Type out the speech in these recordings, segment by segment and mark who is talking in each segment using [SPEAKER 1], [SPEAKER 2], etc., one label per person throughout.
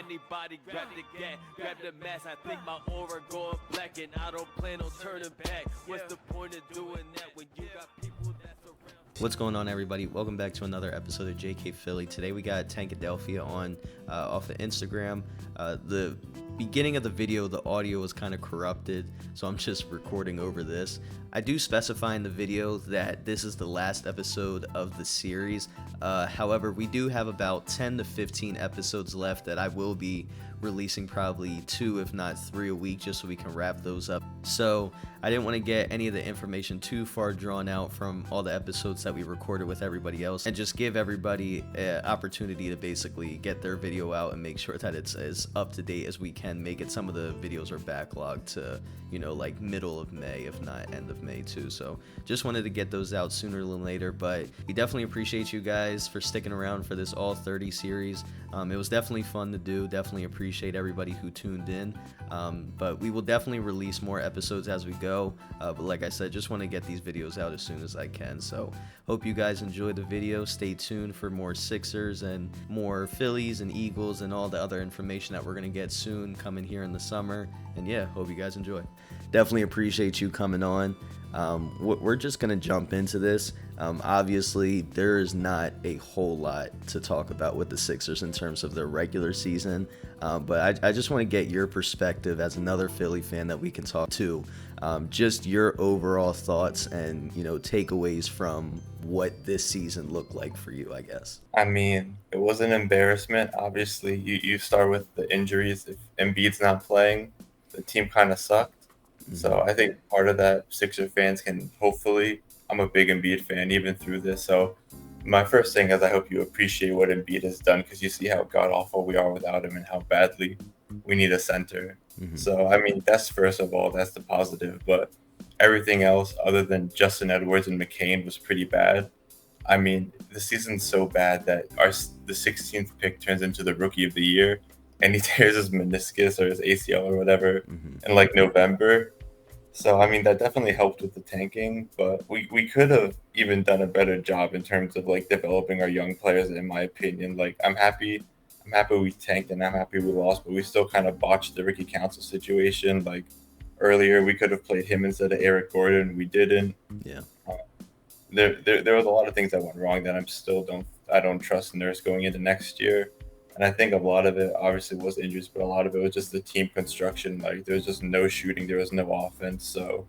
[SPEAKER 1] Anybody grab the gat, grab the mask. I think my aura going black, and I don't plan on turning back. What's the point of doing that when you got people that's around?
[SPEAKER 2] What's going on, everybody? Welcome back to another episode of JK Philly. Today we got Tankadelphia on off of Instagram. The beginning of the video, the audio was kind of corrupted, so I'm just recording over this. I do specify in the video that this is the last episode of the series. However, we do have about 10 to 15 episodes left that I will be releasing probably 2 if not 3 a week, just so we can wrap those up. So I didn't want to get any of the information too far drawn out from all the episodes that we recorded with everybody else, and just give everybody an opportunity to basically get their video out and make sure that it's as up to date as we can make it. Some of the videos are backlogged to, like middle of May, if not end of May too. So just wanted to get those out sooner than later, but we definitely appreciate you guys for sticking around for this all 30 series. It was definitely fun to do. Definitely appreciate everybody who tuned in. But we will definitely release more episodes as we go. But like I said, just want to get these videos out as soon as I can. So hope you guys enjoyed the video. Stay tuned for more Sixers and more Phillies and Eagles and all the other information that we're going to get soon coming here in the summer. And yeah, hope you guys enjoy. Definitely appreciate you coming on. We're just going to jump into this. Obviously, there is not a whole lot to talk about with the Sixers in terms of their regular season, but I just want to get your perspective as another Philly fan that we can talk to. Just your overall thoughts and, takeaways from what this season looked like for you, I guess.
[SPEAKER 3] I mean, it was an embarrassment. Obviously, you start with the injuries. If Embiid's not playing, the team kind of sucked. So I think part of that Sixer fans can hopefully, I'm a big Embiid fan even through this. So my first thing is I hope you appreciate what Embiid has done, because you see how god-awful we are without him and how badly we need a center. So, I mean, that's first of all, that's the positive. But everything else other than Justin Edwards and McCain was pretty bad. I mean, the season's so bad that the 16th pick turns into the rookie of the year, and he tears his meniscus or his ACL or whatever in like November. So, I mean, that definitely helped with the tanking, but we could have even done a better job in terms of like developing our young players, in my opinion. Like, I'm happy we tanked and I'm happy we lost, but we still kind of botched the Ricky Council situation. Like earlier, we could have played him instead of Eric Gordon. We didn't.
[SPEAKER 2] Yeah.
[SPEAKER 3] There was a lot of things that went wrong that I don't trust Nurse going into next year. And I think a lot of it obviously was injuries, but a lot of it was just the team construction. Like there was just no shooting, there was no offense. So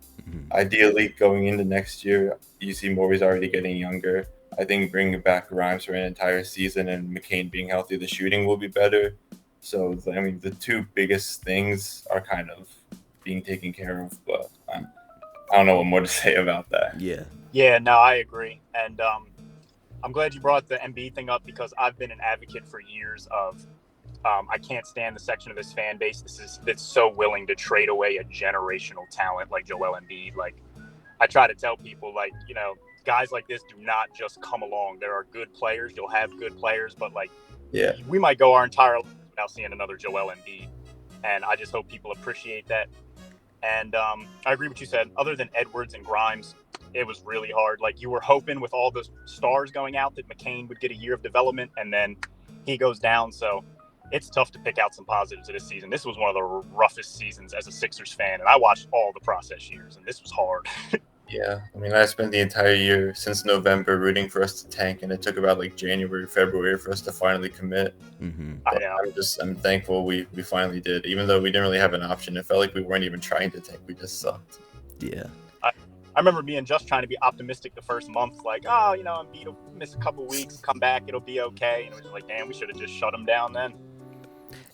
[SPEAKER 3] ideally going into next year, you see Morey's already getting younger. I think bringing back Grimes for an entire season and McCain being healthy, the shooting will be better. So, I mean, the two biggest things are kind of being taken care of, but I don't know what more to say about that.
[SPEAKER 4] Yeah, no, I agree. And I'm glad you brought the Embiid thing up, because I've been an advocate for years of I can't stand the section of this fan base that's so willing to trade away a generational talent like Joel Embiid. Like, I try to tell people, like, guys like this do not just come along. There are good players. You'll have good players, but we might go our entire life without seeing another Joel Embiid. And I just hope people appreciate that. And I agree with what you said. Other than Edwards and Grimes, it was really hard. Like, you were hoping with all the stars going out that McCain would get a year of development, and then he goes down. So it's tough to pick out some positives of this season. This was one of the roughest seasons as a Sixers fan, and I watched all the process years, and this was hard.
[SPEAKER 3] Yeah, I mean, I spent the entire year since November rooting for us to tank, and it took about like January, February for us to finally commit.
[SPEAKER 4] I know.
[SPEAKER 3] I'm thankful we finally did, even though we didn't really have an option. It felt like we weren't even trying to tank; we just sucked.
[SPEAKER 2] Yeah.
[SPEAKER 4] I remember me and just trying to be optimistic the first month, like, Embiid will miss a couple weeks, come back, it'll be okay. And it was like, damn, we should have just shut him down then.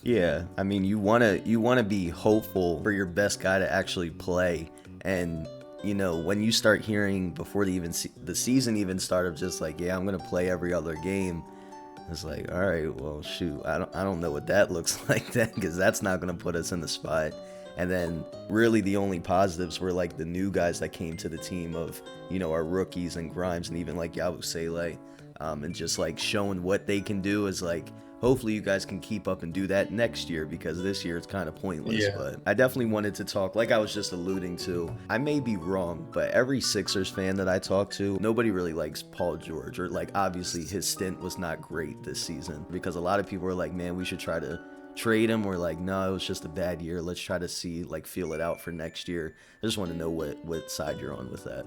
[SPEAKER 2] Yeah, I mean, you wanna be hopeful for your best guy to actually play, and when you start hearing before the season even started, just like, yeah, I'm gonna play every other game. It's like, all right, well, shoot, I don't know what that looks like then, because that's not gonna put us in the spot. And then really the only positives were like the new guys that came to the team of, our rookies and Grimes and even like Yabusele, and just like showing what they can do is like, hopefully you guys can keep up and do that next year, because this year it's kind of pointless.
[SPEAKER 3] Yeah.
[SPEAKER 2] But I definitely wanted to talk, like I was just alluding to, I may be wrong, but every Sixers fan that I talk to, nobody really likes Paul George, or like obviously his stint was not great this season, because a lot of people are like, man, we should try to trade him, or like, no, it was just a bad year, let's try to see, like, feel it out for next year? I just want to know what side you're on with that.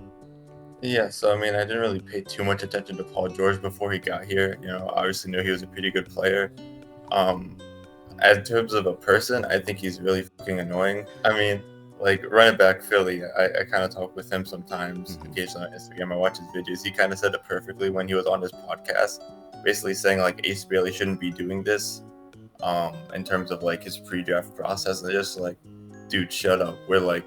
[SPEAKER 3] Yeah, so I mean, I didn't really pay too much attention to Paul George before he got here. Obviously knew he was a pretty good player. In terms of a person, I think he's really fucking annoying. I mean, like, running back Philly, I kind of talk with him sometimes, occasionally on Instagram. I watch his videos. He kind of said it perfectly when he was on his podcast, basically saying, like, Ace Bailey shouldn't be doing this in terms of, like, his pre-draft process. And just like, dude, shut up. We're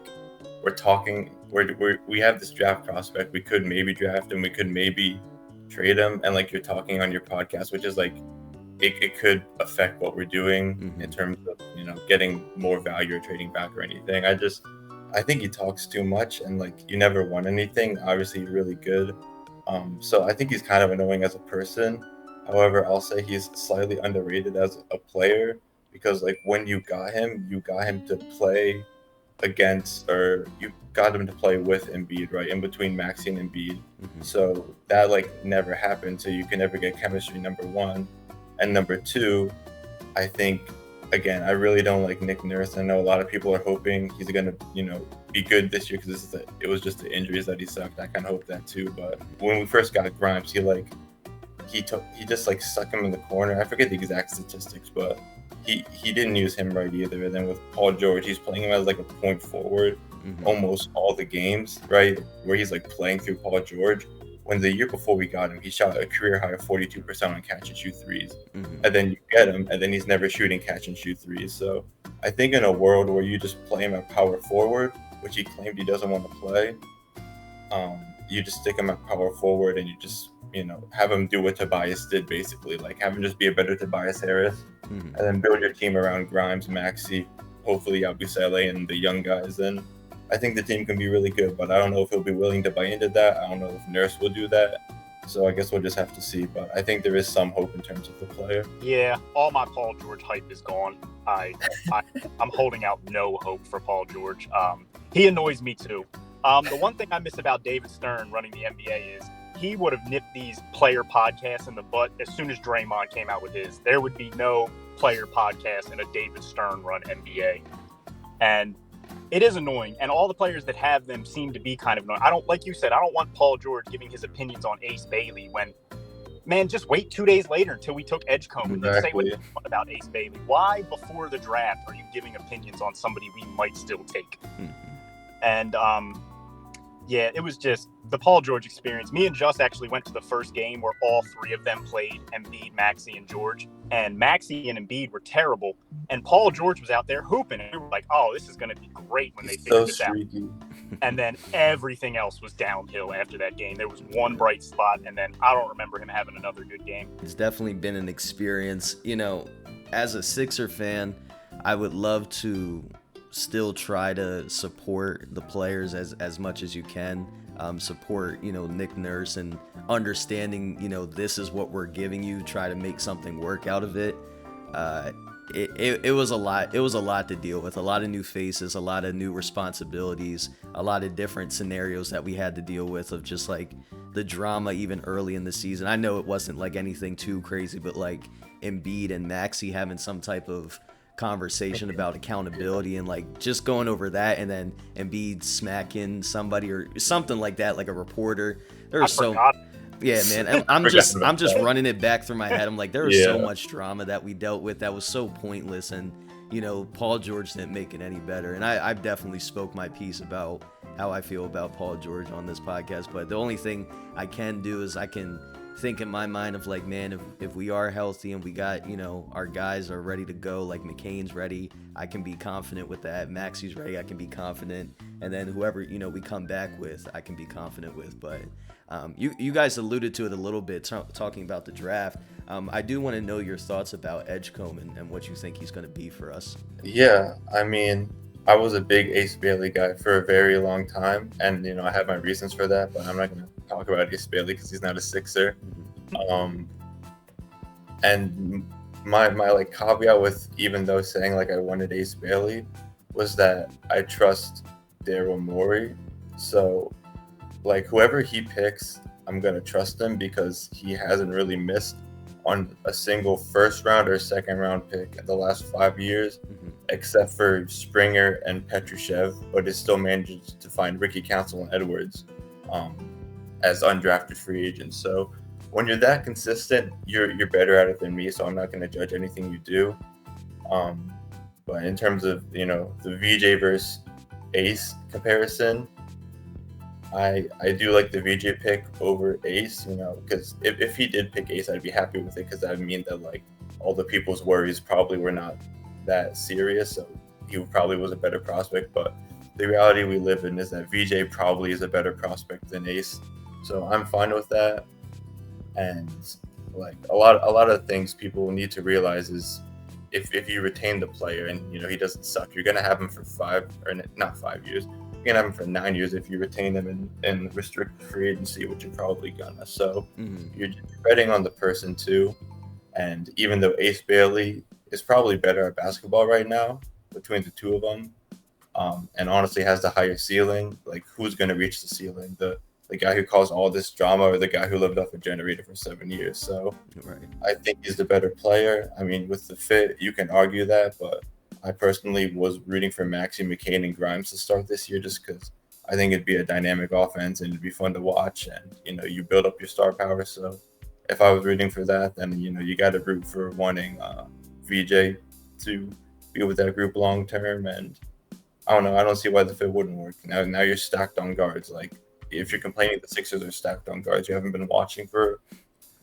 [SPEAKER 3] talking. We have this draft prospect. We could maybe draft him. We could maybe trade him. And, like, you're talking on your podcast, which is, like, it could affect what we're doing in terms of, getting more value or trading back or anything. I think he talks too much, and, like, you never won anything. Obviously, really good. So I think he's kind of annoying as a person. However, I'll say he's slightly underrated as a player, because, like, when you got him to play against, or you got him to play with Embiid, right, in between Maxey and Embiid. So that, like, never happened. So you can never get chemistry, number one. And number two, I think, again, I really don't like Nick Nurse. I know a lot of people are hoping he's going to, be good this year, because it was just the injuries that he sucked. I kind of hope that too. But when we first got Grimes, he just, like, stuck him in the corner. I forget the exact statistics, but he didn't use him right either. And then with Paul George, he's playing him as, like, a point forward almost all the games, right, where he's, like, playing through Paul George. When the year before we got him, he shot a career high of 42% on catch and shoot threes. And then you get him, and then he's never shooting catch and shoot threes. So I think in a world where you just play him at power forward, which he claimed he doesn't want to play, you just stick him at power forward, and you just, have him do what Tobias did, basically. Like, have him just be a better Tobias Harris, and then build your team around Grimes, Maxey, hopefully Yabusele, and the young guys. Then I think the team can be really good, but I don't know if he'll be willing to buy into that. I don't know if Nurse will do that. So I guess we'll just have to see. But I think there is some hope in terms of the player.
[SPEAKER 4] Yeah, all my Paul George hype is gone. I'm holding out no hope for Paul George. He annoys me too. The one thing I miss about David Stern running the NBA is he would have nipped these player podcasts in the butt as soon as Draymond came out with his. There would be no player podcast in a David Stern run NBA. And it is annoying, and all the players that have them seem to be kind of annoying. Like you said, I don't want Paul George giving his opinions on Ace Bailey when, man, just wait 2 days later until we took Edgecombe and then say what you want about Ace Bailey. Why before the draft are you giving opinions on somebody we might still take? And yeah, it was just the Paul George experience. Me and Just actually went to the first game where all three of them played, Embiid, Maxey, and George. And Maxey and Embiid were terrible. And Paul George was out there hooping. And we were like, oh, this is going to be great when they figure this out. And then everything else was downhill after that game. There was one bright spot, and then I don't remember him having another good game.
[SPEAKER 2] It's definitely been an experience. As a Sixer fan, I would love to still try to support the players as much as you can, support Nick Nurse, and understanding this is what we're giving you, try to make something work out of it. It was a lot to deal with, a lot of new faces, a lot of new responsibilities, a lot of different scenarios that we had to deal with, of just like the drama even early in the season. I know it wasn't like anything too crazy, but like Embiid and Maxey having some type of conversation about accountability, and like just going over that, and then Embiid smacking somebody or something like that, like a reporter. There was yeah, man. I'm just running it back through my head. I'm like, there was so much drama that we dealt with that was so pointless, and Paul George didn't make it any better. And I've definitely spoke my piece about how I feel about Paul George on this podcast, but the only thing I can do is I can think in my mind of like, man, if we are healthy and we got, our guys are ready to go, like McCain's ready, I can be confident with that. Maxey's ready, I can be confident. And then whoever, we come back with, I can be confident with. But you guys alluded to it a little bit, talking about the draft. I do want to know your thoughts about Edgecombe and what you think he's going to be for us. Yeah,
[SPEAKER 3] I mean, I was a big Ace Bailey guy for a very long time, and I have my reasons for that, but I'm not going to talk about Ace Bailey because he's not a Sixer. And my like caveat with even though saying like I wanted Ace Bailey was that I trust Daryl Morey. So like whoever he picks, I'm going to trust him because he hasn't really missed on a single first round or second round pick in the last 5 years, except for Springer and Petrushev, but it still manages to find Ricky Council and Edwards as undrafted free agents. So when you're that consistent, you're better at it than me. So I'm not going to judge anything you do. But in terms of the VJ versus Ace comparison, I do like the VJ pick over Ace, because if he did pick Ace, I'd be happy with it, because that would mean that like all the people's worries probably were not that serious, so he probably was a better prospect. But the reality we live in is that VJ probably is a better prospect than Ace, so I'm fine with that. And like a lot of things people need to realize is if you retain the player and he doesn't suck, you're gonna have him for 5 years. You're gonna have him for 9 years if you retain him in restricted free agency, which you're probably gonna. So you're betting on the person too. And even though Ace Bailey is probably better at basketball right now between the two of them, and honestly has the higher ceiling, like who's gonna reach the ceiling? The guy who caused all this drama, or the guy who lived off a generator for 7 years? So I think he's the better player. I mean, with the fit, you can argue that, but I personally was rooting for Maxey, McCain, and Grimes to start this year, just because I think it'd be a dynamic offense and it'd be fun to watch, and you build up your star power. So if I was rooting for that, then you got to root for wanting VJ to be with that group long term. And I don't know, I don't see why the fit wouldn't work. Now you're stacked on guards. Like, if you're complaining the Sixers are stacked on guards, you haven't been watching for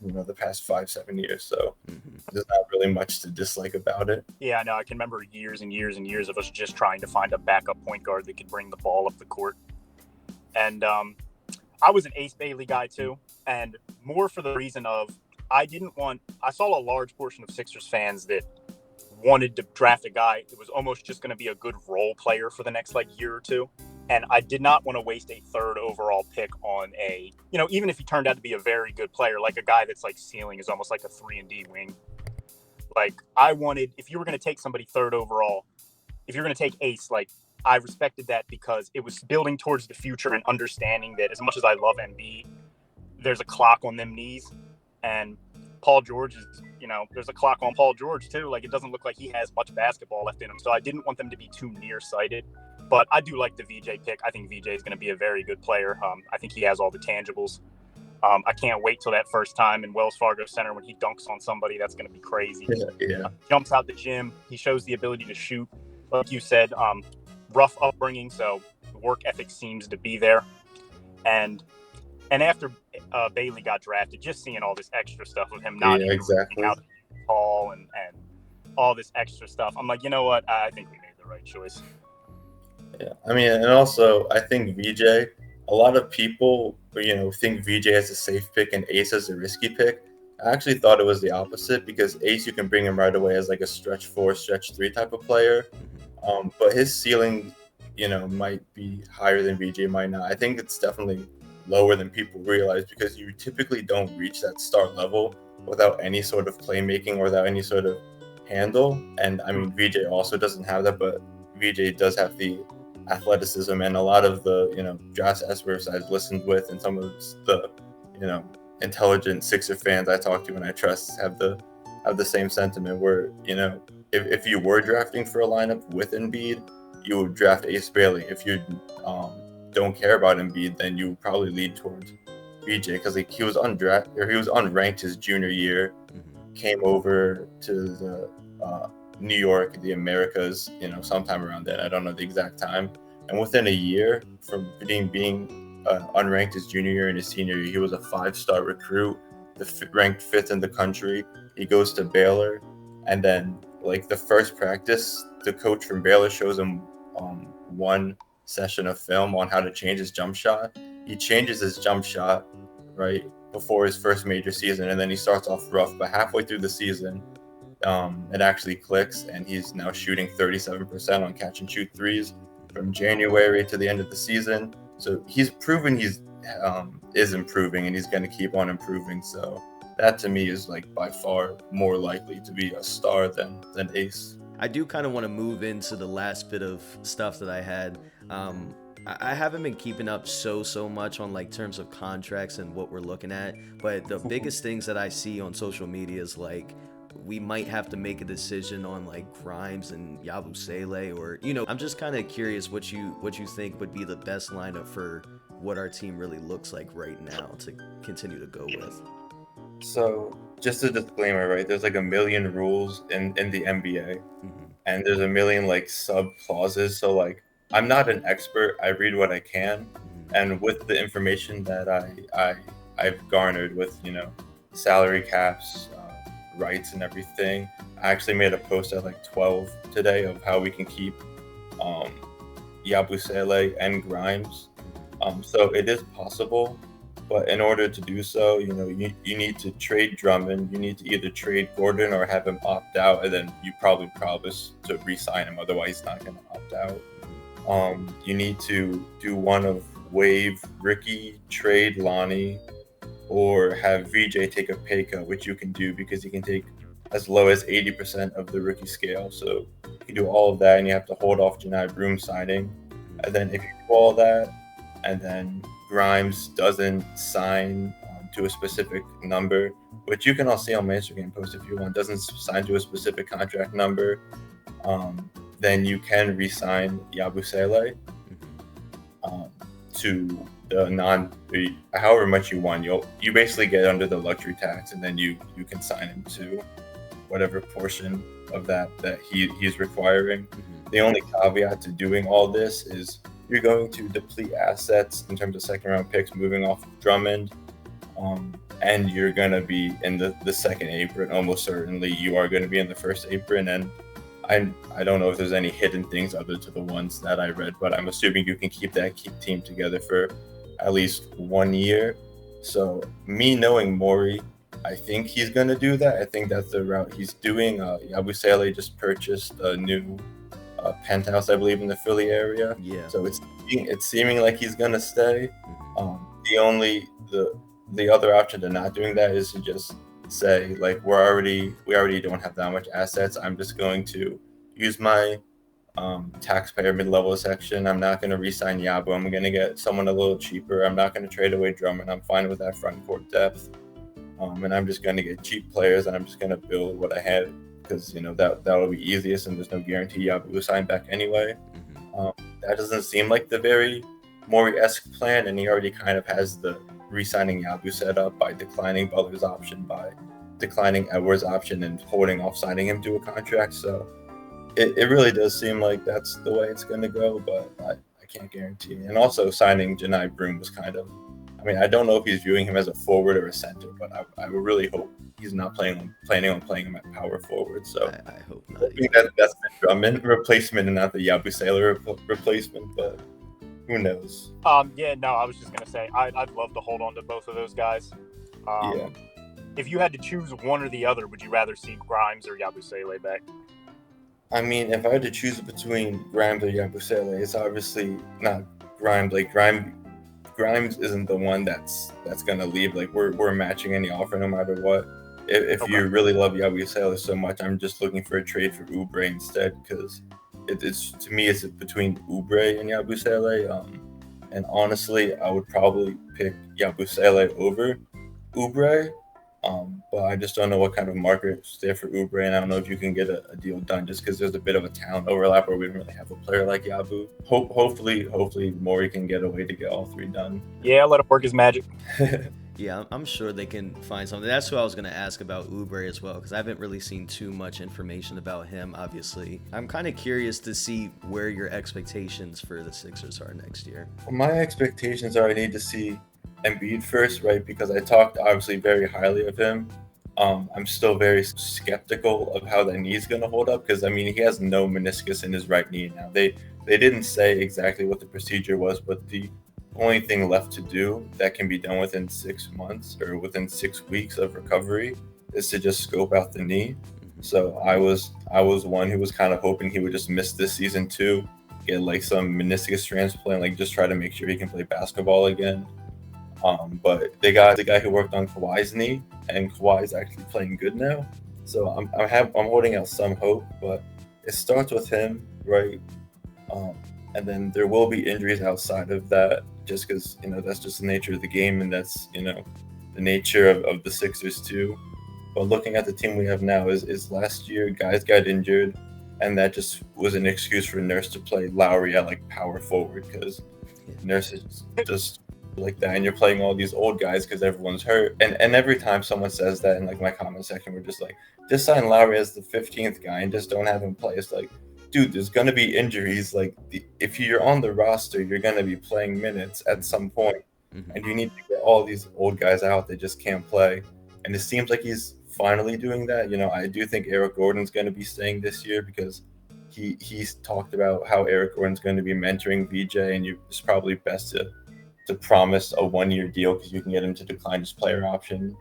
[SPEAKER 3] the past 5-7 years, so there's not really much to dislike about it.
[SPEAKER 4] Yeah, no, I can remember years and years and years of us just trying to find a backup point guard that could bring the ball up the court. And I was an Ace Bailey guy too, and more for the reason of I saw a large portion of Sixers fans that wanted to draft a guy that was almost just going to be a good role player for the next year or two. And I did not want to waste a third overall pick on even if he turned out to be a very good player, like a guy that's ceiling is almost like a 3-and-D wing. Like, I wanted, if you were going to take somebody third overall, if you're going to take Ace, I respected that because it was building towards the future and understanding that as much as I love Embiid, there's a clock on them knees. And Paul George is, there's a clock on Paul George too. It doesn't look like he has much basketball left in him. So I didn't want them to be too nearsighted. But I do like the VJ pick. I think VJ is going to be a very good player. I think he has all the tangibles. I can't wait till that first time in Wells Fargo Center when he dunks on somebody. That's going to be crazy.
[SPEAKER 3] Yeah.
[SPEAKER 4] Jumps out the gym. He shows the ability to shoot. Like you said, rough upbringing, so work ethic seems to be there. And after Bailey got drafted, just seeing all this extra stuff of him not
[SPEAKER 3] exactly
[SPEAKER 4] out tall and all this extra stuff, I'm like, you know what? I think we made the right choice.
[SPEAKER 3] Yeah, I mean, and also I think VJ, a lot of people, think VJ as a safe pick and Ace as a risky pick. I actually thought it was the opposite, because Ace, you can bring him right away as a stretch 4, stretch 3 type of player. But his ceiling, might be higher than VJ, might not. I think it's definitely lower than people realize, because you typically don't reach that star level without any sort of playmaking or without any sort of handle. And I mean, VJ also doesn't have that, but VJ does have the athleticism, and a lot of the Josh experts I've listened with and some of the intelligent Sixer fans I talk to and I trust have the same sentiment, where if you were drafting for a lineup with Embiid, you would draft Ace Bailey. If you don't care about Embiid, then you would probably lead towards VJ, because he was undrafted, or he was unranked his junior year, came over to the New York, the Americas, sometime around then. I don't know the exact time. And within a year from being unranked his junior year and his senior year, he was a 5-star recruit, ranked 5th in the country. He goes to Baylor, and then the first practice, the coach from Baylor shows him one session of film on how to change his jump shot. He changes his jump shot right before his first major season, and then he starts off rough, but halfway through the season, it actually clicks, and he's now shooting 37% on catch and shoot threes from January to the end of the season. So he's proven is improving, and he's going to keep on improving. So that to me is by far more likely to be a star than Ace.
[SPEAKER 2] I do kind of want to move into the last bit of stuff that I had. I haven't been keeping up so much on like terms of contracts and what we're looking at, but the biggest things that I see on social media is like we might have to make a decision on like Grimes and Yabusele, or I'm just kind of curious what you think would be the best lineup for what our team really looks like right now to continue to go with.
[SPEAKER 3] So just a disclaimer, right? There's like a million rules in the NBA, and there's a million like sub clauses. So like I'm not an expert. I read what I can, and with the information that I've garnered with salary caps, rights, and everything, I actually made a post at like 12 today of how we can keep Yabusele and Grimes. So it is possible. But in order to do so, you need to trade Drummond. You need to either trade Gordon or have him opt out, and then you probably promise to re-sign him. Otherwise, he's not going to opt out. You need to do one of waive Ricky, trade Lonnie, or have VJ take a pay cut, which you can do because he can take as low as 80% of the rookie scale. So you can do all of that, and you have to hold off Janai Broom signing. And then if you do all that, and then Grimes doesn't sign to a specific number, which you can all see on my Instagram post if you want, doesn't sign to a specific contract number, then you can re-sign Yabusele to the however much you want. You basically get under the luxury tax, and then you can sign him to whatever portion of that he's requiring. The only caveat to doing all this is you're going to deplete assets in terms of second round picks moving off of Drummond, and you're going to be in the second apron. Almost certainly you are going to be in the first apron, and I don't know if there's any hidden things other to the ones that I read, but I'm assuming you can keep that team together for at least 1 year. So me knowing Maury, I think he's going to do that. I think that's the route he's doing. Yabusele just purchased a new penthouse, I believe, in the Philly area.
[SPEAKER 2] Yeah.
[SPEAKER 3] So it's seeming like he's gonna stay. The other option to not doing that is to just say like we already don't have that much assets. I'm just going to use my taxpayer mid-level section. I'm not going to re-sign Yabu. I'm going to get someone a little cheaper. I'm not going to trade away Drummond. I'm fine with that front court depth. And I'm just going to get cheap players, and I'm just going to build what I have, because that will be easiest, and there's no guarantee Yabu will sign back anyway. That doesn't seem like the very Maury-esque plan, and he already kind of has the re-signing Yabu set up by declining Butler's option, by declining Edwards' option, and holding off signing him to a contract. So it really does seem like that's the way it's going to go, but I can't guarantee. And also signing Janai Broom was kind of, I don't know if he's viewing him as a forward or a center, but I would really hope he's not planning on playing him at power forward. So
[SPEAKER 2] I hope not.
[SPEAKER 3] I think that's the Drummond replacement and not the Yabusele replacement, but who knows?
[SPEAKER 4] I was just gonna say I'd love to hold on to both of those guys.
[SPEAKER 3] Yeah.
[SPEAKER 4] If you had to choose one or the other, would you rather see Grimes or Yabusele back?
[SPEAKER 3] If I had to choose between Grimes or Yabusele, it's obviously not Grimes. Like Grimes isn't the one that's gonna leave. Like we're matching any offer no matter what. If you really love Yabusele so much, I'm just looking for a trade for Oubre instead, because it's between Oubre and Yabusele. And honestly, I would probably pick Yabusele over Oubre. But I just don't know what kind of market's there for Oubre, and I don't know if you can get a deal done just because there's a bit of a talent overlap where we don't really have a player like Yabu. Hopefully Maury can get a way to get all three done.
[SPEAKER 4] Yeah, let him work his magic.
[SPEAKER 2] Yeah, I'm sure they can find something. That's what I was going to ask about Oubre as well, because I haven't really seen too much information about him, obviously. I'm kind of curious to see where your expectations for the Sixers are next year.
[SPEAKER 3] My expectations are I need to see Embiid first, right? Because I talked obviously very highly of him. I'm still very skeptical of how that knee's going to hold up, because he has no meniscus in his right knee now. They didn't say exactly what the procedure was, but the only thing left to do that can be done within 6 months or within 6 weeks of recovery is to just scope out the knee. So I was one who was kind of hoping he would just miss this season too, get like some meniscus transplant, like just try to make sure he can play basketball again. But they got the guy who worked on Kawhi's knee, and Kawhi's actually playing good now. So I'm holding out some hope, but it starts with him, right? And then there will be injuries outside of that, just because that's just the nature of the game, and that's the nature of the Sixers too. But looking at the team we have now, is last year guys got injured, and that just was an excuse for Nurse to play Lowry at like power forward, because Nurse is just like that, and you're playing all these old guys because everyone's hurt. And every time someone says that in like my comment section, we're just like, just sign Lowry as the 15th guy and just don't have him play. It's like, dude, there's gonna be injuries. Like if you're on the roster, you're gonna be playing minutes at some point, and you need to get all these old guys out that just can't play. And it seems like he's finally doing that. I do think Eric Gordon's gonna be staying this year, because he's talked about how Eric Gordon's going to be mentoring VJ, and it's probably best to promise a 1-year deal, because you can get him to decline his player option.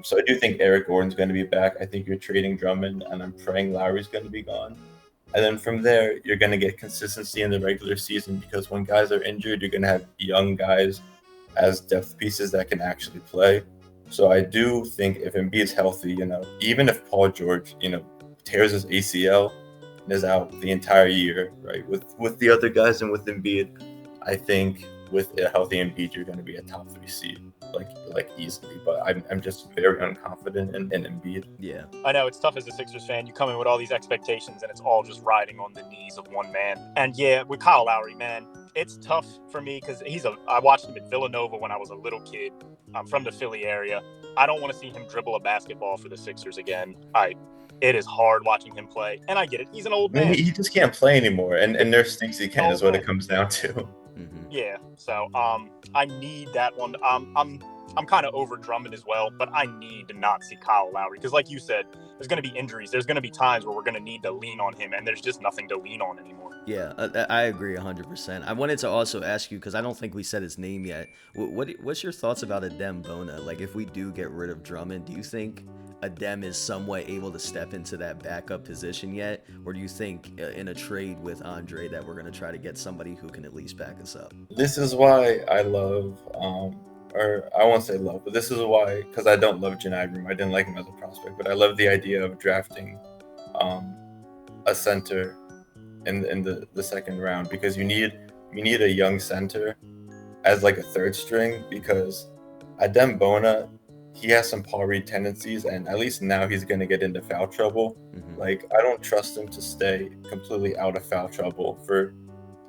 [SPEAKER 3] So I do think Eric Gordon's going to be back. I think you're trading Drummond, and I'm praying Lowry's going to be gone. And then from there, you're going to get consistency in the regular season, because when guys are injured, you're going to have young guys as depth pieces that can actually play. So I do think if Embiid's healthy, even if Paul George, tears his ACL and is out the entire year, right, with the other guys and with Embiid, I think with a healthy Embiid, you're going to be a top 3 seed, like easily. But I'm just very unconfident in Embiid.
[SPEAKER 2] Yeah,
[SPEAKER 4] I know it's tough as a Sixers fan. You come in with all these expectations, and it's all just riding on the knees of one man. And yeah, with Kyle Lowry, man, it's tough for me because I watched him at Villanova when I was a little kid. I'm from the Philly area. I don't want to see him dribble a basketball for the Sixers again. It is hard watching him play, and I get it. He's an old man.
[SPEAKER 3] He just can't play anymore, and Nurse thinks he can, is what it comes down to.
[SPEAKER 4] Yeah, so I need that one. I'm kind of over Drummond as well, but I need to not see Kyle Lowry, because like you said, there's going to be injuries. There's going to be times where we're going to need to lean on him, and there's just nothing to lean on anymore.
[SPEAKER 2] Yeah, I agree 100%. I wanted to also ask you, because I don't think we said his name yet. What's your thoughts about Adem Bona? Like, if we do get rid of Drummond, do you think Adem is somewhat able to step into that backup position yet? Or do you think in a trade with Andre that we're going to try to get somebody who can at least back us up?
[SPEAKER 3] This is why I love, or I won't say love, but this is why, because I don't love Jan Abram. I didn't like him as a prospect, but I love the idea of drafting a center in the second round, because you need a young center as like a third string, because Adem Bona, he has some Paul Reed tendencies, and at least now he's going to get into foul trouble. Like, I don't trust him to stay completely out of foul trouble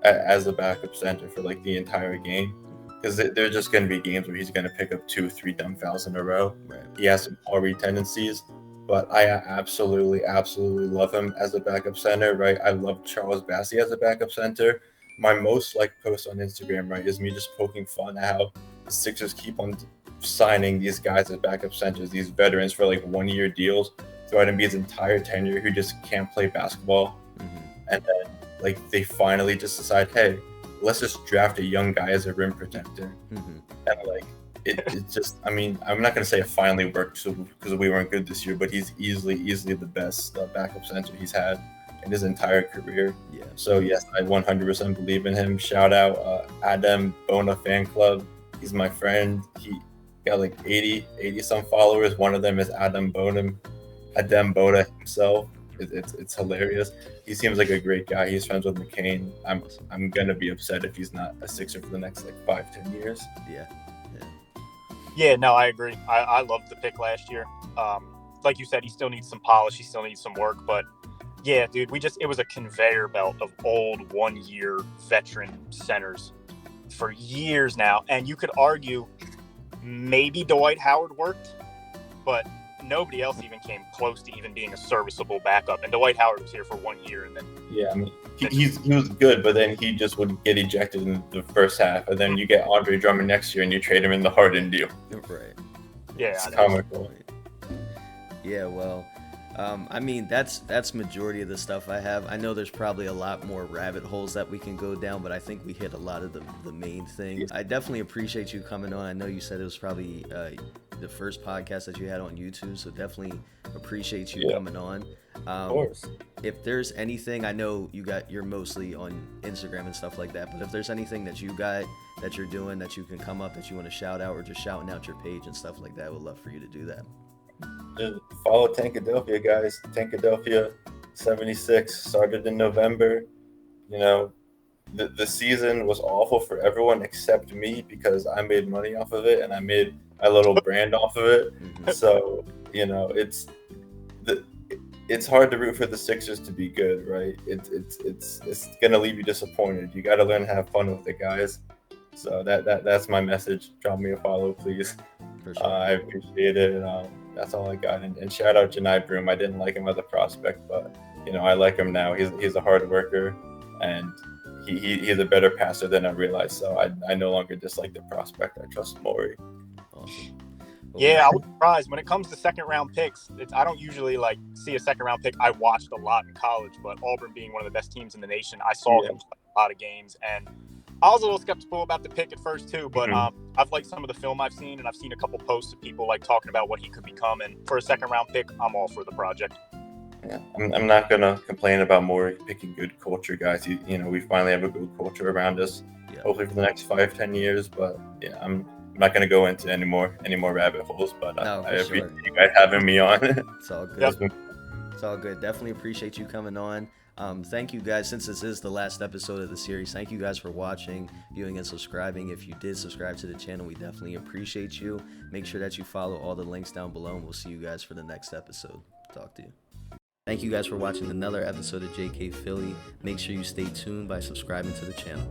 [SPEAKER 3] as a backup center for like the entire game, because there's just going to be games where he's going to pick up 2-3 dumb fouls in a row. Right. He has some Paul Reed tendencies, but I absolutely love him as a backup center, right? I love Charles Bassey as a backup center. My most liked post on Instagram, right, is me just poking fun at how the Sixers keep on signing these guys as backup centers, these veterans for like 1-year deals throughout Embiid's entire tenure, who just can't play basketball. And then like they finally just decide, hey, let's just draft a young guy as a rim protector. And like it just, I mean, I'm not going to say it finally worked because we weren't good this year, but he's easily the best backup center he's had in his entire career. Yeah. So yes, I 100% believe in him. Shout out Adem Bona fan club. He's my friend. He got like 80 some followers. One of them is Adem Bona himself. It's hilarious. He seems like a great guy. He's friends with McCain. I'm gonna be upset if he's not a Sixer for the next like 5-10 years.
[SPEAKER 4] Yeah, no, I agree. I loved the pick last year. Like you said, he still needs some polish. He still needs some work. But yeah, dude, it was a conveyor belt of old 1-year veteran centers for years now. And you could argue maybe Dwight Howard worked, but nobody else even came close to even being a serviceable backup. And Dwight Howard was here for 1 year, and then
[SPEAKER 3] I mean, he was good, but then he just would get ejected in the first half, and then you get Andre Drummond next year, and you trade him in the Harden deal.
[SPEAKER 2] Right.
[SPEAKER 4] Yeah,
[SPEAKER 3] it's comical.
[SPEAKER 2] Yeah, well, I mean, that's majority of the stuff I have. I know there's probably a lot more rabbit holes that we can go down, but I think we hit a lot of the main things. I definitely appreciate you coming on. I know you said it was probably the first podcast that you had on YouTube, so definitely appreciate you coming on.
[SPEAKER 3] Of course.
[SPEAKER 2] If there's anything, I know you're mostly on Instagram and stuff like that, but if there's anything that you got that you're doing that you can come up that you want to shout out, or just shouting out your page and stuff like that, I would love for you to do that.
[SPEAKER 3] Just follow Tankadelphia, guys. Tankadelphia 76 started in November. the season was awful for everyone except me because I made money off of it and I made a little brand off of it. So, you know, it's hard to root for the Sixers to be good, right? It's gonna leave you disappointed. You got to learn to have fun with the guys. So that's my message. Drop me a follow, please.
[SPEAKER 2] For sure.
[SPEAKER 3] I appreciate it. That's all I got. And shout out Janai Broom. I didn't like him as a prospect, but you know I like him now. He's a hard worker, and he's a better passer than I realized. So I no longer dislike the prospect. I trust Maury.
[SPEAKER 2] Awesome.
[SPEAKER 4] Yeah, I was surprised when it comes to second round picks. I don't usually like see a second round pick. I watched a lot in college, but Auburn being one of the best teams in the nation, I saw them play a lot of games, and I was a little skeptical about the pick at first too. But I've liked some of the film I've seen, and I've seen a couple posts of people like talking about what he could become. And for a second round pick, I'm all for the project.
[SPEAKER 3] Yeah, I'm not gonna complain about Maury picking good culture guys. You know, we finally have a good culture around us.
[SPEAKER 2] Yeah.
[SPEAKER 3] Hopefully for the next 5-10 years. But yeah, I'm not going to go into any more rabbit holes, but
[SPEAKER 2] No,
[SPEAKER 3] I
[SPEAKER 2] for
[SPEAKER 3] appreciate
[SPEAKER 2] sure.
[SPEAKER 3] you guys having me on.
[SPEAKER 2] It's all good. It's all good. Definitely appreciate you coming on. Thank you guys. Since this is the last episode of the series, thank you guys for watching, viewing, and subscribing. If you did subscribe to the channel, we definitely appreciate you. Make sure that you follow all the links down below, and we'll see you guys for the next episode. Talk to you. Thank you guys for watching another episode of JK Philly. Make sure you stay tuned by subscribing to the channel.